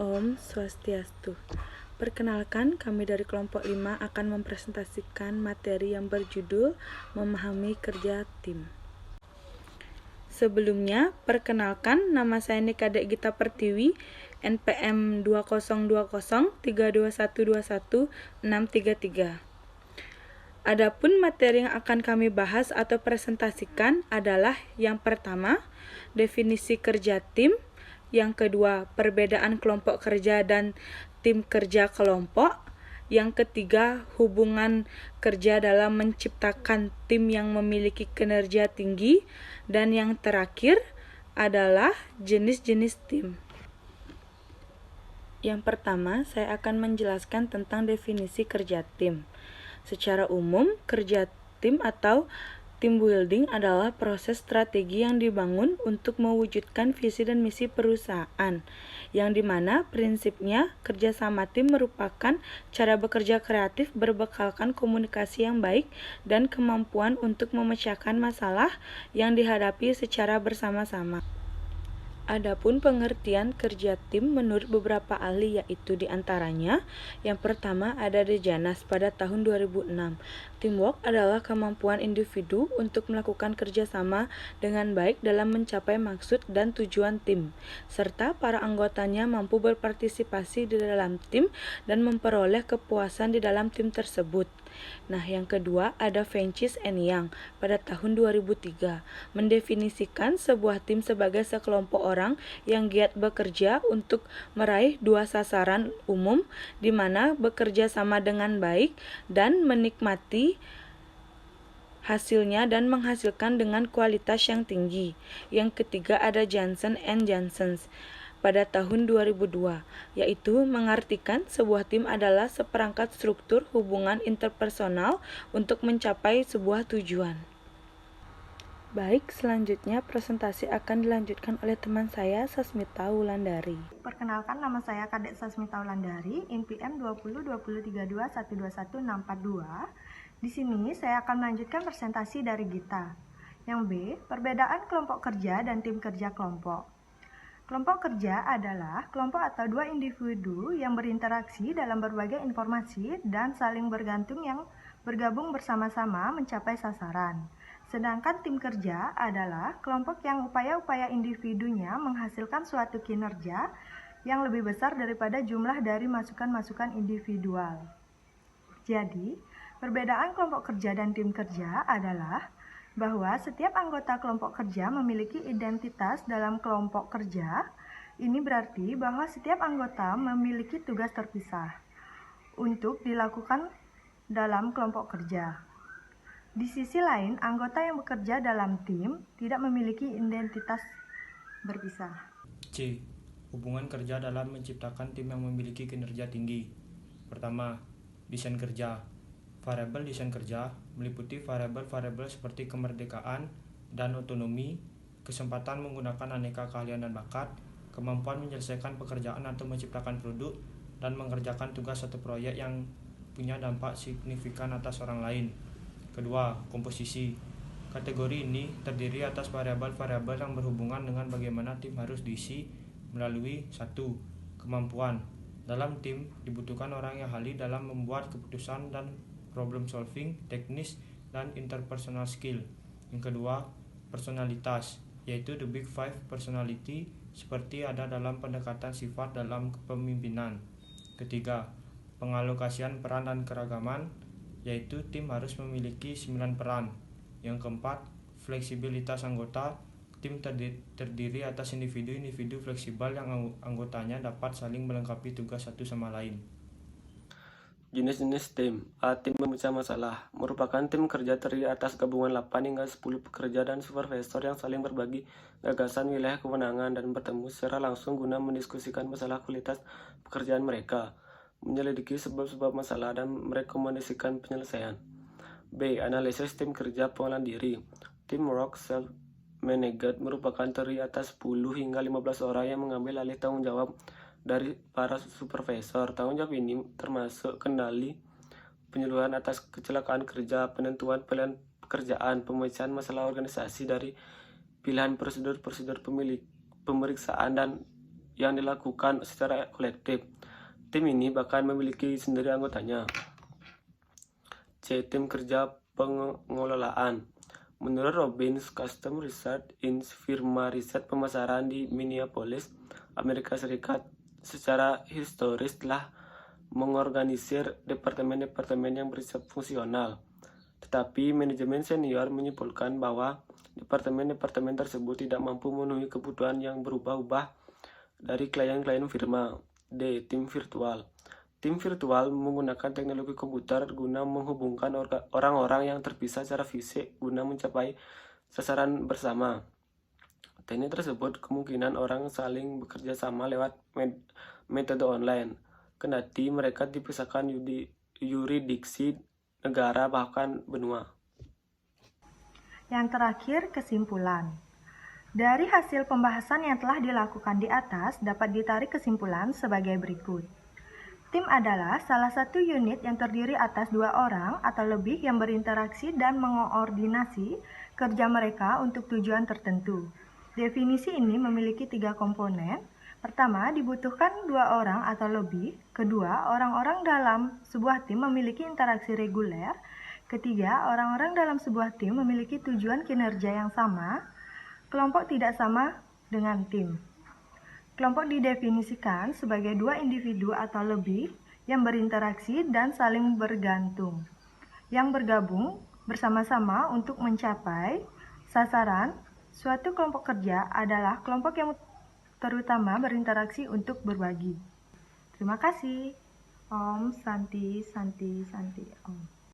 Om Swastiastu. Perkenalkan, kami dari kelompok 5 akan mempresentasikan materi yang berjudul Memahami Kerja Tim. Sebelumnya, perkenalkan, nama saya Nikadek Gita Pertiwi, NPM 202032121633. Adapun materi yang akan kami bahas atau presentasikan adalah yang pertama, definisi kerja tim, yang kedua, perbedaan kelompok kerja dan tim kerja kelompok, yang ketiga, hubungan kerja dalam menciptakan tim yang memiliki kinerja tinggi, dan yang terakhir adalah jenis-jenis tim. Yang pertama, saya akan menjelaskan tentang definisi kerja tim. Secara umum, kerja tim atau team building adalah proses strategi yang dibangun untuk mewujudkan visi dan misi perusahaan, yang dimana prinsipnya kerjasama tim merupakan cara bekerja kreatif berbekalkan komunikasi yang baik dan kemampuan untuk memecahkan masalah yang dihadapi secara bersama-sama. Adapun pengertian kerja tim menurut beberapa ahli yaitu diantaranya, yang pertama ada Dejanas pada tahun 2006. Teamwork adalah kemampuan individu untuk melakukan kerjasama dengan baik dalam mencapai maksud dan tujuan tim, serta para anggotanya mampu berpartisipasi di dalam tim dan memperoleh kepuasan di dalam tim tersebut. Nah, yang kedua ada Vencis and Young pada tahun 2003, mendefinisikan sebuah tim sebagai sekelompok orang yang giat bekerja untuk meraih dua sasaran umum, di mana bekerja sama dengan baik dan menikmati hasilnya dan menghasilkan dengan kualitas yang tinggi. Yang ketiga ada Johnson and Johnson pada tahun 2002, yaitu mengartikan sebuah tim adalah seperangkat struktur hubungan interpersonal untuk mencapai sebuah tujuan. Baik, selanjutnya presentasi akan dilanjutkan oleh teman saya, Sasmita Wulandari. Perkenalkan, nama saya Kadek Sasmita Wulandari, NPM 20203212121642. Di sini saya akan melanjutkan presentasi dari Gita. Yang B, perbedaan kelompok kerja dan tim kerja kelompok. Kelompok kerja adalah kelompok atau dua individu yang berinteraksi dalam berbagai informasi dan saling bergantung yang bergabung bersama-sama mencapai sasaran. Sedangkan tim kerja adalah kelompok yang upaya-upaya individunya menghasilkan suatu kinerja yang lebih besar daripada jumlah dari masukan-masukan individual. Jadi, perbedaan kelompok kerja dan tim kerja adalah bahwa setiap anggota kelompok kerja memiliki identitas dalam kelompok kerja. Ini berarti bahwa setiap anggota memiliki tugas terpisah untuk dilakukan dalam kelompok kerja. Di sisi lain, anggota yang bekerja dalam tim tidak memiliki identitas berpisah. C. Hubungan kerja dalam menciptakan tim yang memiliki kinerja tinggi. Pertama, desain kerja. Variabel desain kerja meliputi variabel-variabel seperti kemerdekaan dan otonomi, kesempatan menggunakan aneka keahlian dan bakat, kemampuan menyelesaikan pekerjaan atau menciptakan produk, dan mengerjakan tugas atau proyek yang punya dampak signifikan atas orang lain. Kedua, komposisi. Kategori ini terdiri atas variabel-variabel yang berhubungan dengan bagaimana tim harus diisi melalui 1. Kemampuan. Dalam tim dibutuhkan orang yang ahli dalam membuat keputusan dan problem solving, teknis, dan interpersonal skill. Yang kedua, personalitas, yaitu the big five personality seperti ada dalam pendekatan sifat dalam kepemimpinan. Ketiga, pengalokasian peran dan keragaman, yaitu tim harus memiliki 9 peran. Yang keempat, fleksibilitas anggota, tim terdiri atas individu-individu fleksibel yang anggotanya dapat saling melengkapi tugas satu sama lain. Jenis-jenis tim. A. Tim memecah masalah merupakan tim kerja terdiri atas gabungan 8 hingga 10 pekerja dan supervisor yang saling berbagi gagasan, wilayah kewenangan, dan bertemu secara langsung guna mendiskusikan masalah kualitas pekerjaan mereka, menyelidiki sebab-sebab masalah, dan merekomendasikan penyelesaian. B. Analisis tim kerja pengolahan diri. Teamwork self-managed merupakan terdiri atas 10 hingga 15 orang yang mengambil alih tanggung jawab dari para supervisor. Tanggung jawab ini termasuk kendali, penyuluhan atas kecelakaan kerja, penentuan pilihan pekerjaan, pemecahan masalah organisasi dari pilihan prosedur-prosedur pemeriksaan, dan yang dilakukan secara kolektif. Tim ini bahkan memiliki sendiri anggotanya. C. Tim kerja pengelolaan. Menurut Robbins Custom Research Inc., firma riset pemasaran di Minneapolis, Amerika Serikat, secara historis telah mengorganisir departemen-departemen yang bersifat fungsional. Tetapi manajemen senior menyimpulkan bahwa departemen-departemen tersebut tidak mampu memenuhi kebutuhan yang berubah-ubah dari klien-klien firma. D. Tim virtual. Tim virtual menggunakan teknologi komputer guna menghubungkan orang-orang yang terpisah secara fisik guna mencapai sasaran bersama. Teknik tersebut kemungkinan orang saling bekerja sama lewat metode online, kendati mereka dipisahkan yurisdiksi negara bahkan benua. Yang terakhir, kesimpulan. Dari hasil pembahasan yang telah dilakukan di atas dapat ditarik kesimpulan sebagai berikut. Tim adalah salah satu unit yang terdiri atas 2 orang atau lebih yang berinteraksi dan mengoordinasi kerja mereka untuk tujuan tertentu. Definisi ini memiliki 3 komponen. Pertama, dibutuhkan 2 orang atau lebih. Kedua, orang-orang dalam sebuah tim memiliki interaksi reguler. Ketiga, orang-orang dalam sebuah tim memiliki tujuan kinerja yang sama. Kelompok tidak sama dengan tim. Kelompok didefinisikan sebagai 2 individu atau lebih yang berinteraksi dan saling bergantung, yang bergabung bersama-sama untuk mencapai sasaran. Suatu kelompok kerja adalah kelompok yang terutama berinteraksi untuk berbagi. Terima kasih. Om Santi Santi Santi Om.